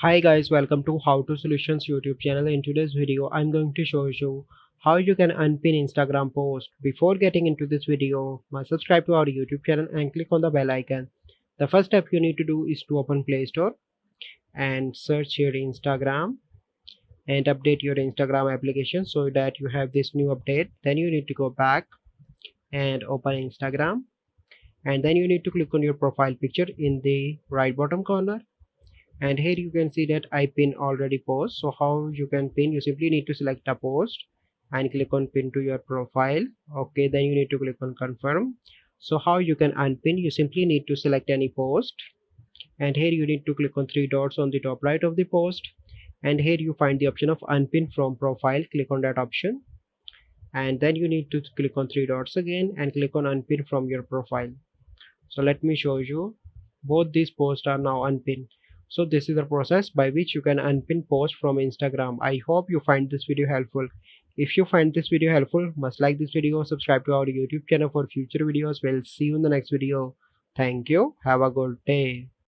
Hi guys, welcome to How to Solutions YouTube channel. In today's video, I'm going to show you how you can unpin Instagram post. Before getting into this video, must subscribe to our YouTube channel and click on the bell icon. The first step you need to do is to open Play Store and search your Instagram and update your Instagram application so that you have this new update. Then you need to go back and open Instagram, and then you need to click on your profile picture in the right bottom corner. And here you can see that I pin already post. So how you can pin? You simply need to select a post and click on pin to your profile. Okay, then you need to click on confirm. So how you can unpin? You simply need to select any post, and here you need to click on three dots on the top right of the post, and here you find the option of unpin from profile. Click on that option, and then you need to click on three dots again and click on unpin from your profile. So let me show you. Both these posts are now unpinned. So this is the process by which you can unpin posts from Instagram. I hope you find this video helpful. If you find this video helpful, must like this video, subscribe to our YouTube channel for future videos. We'll see you in the next video. Thank you. Have a good day.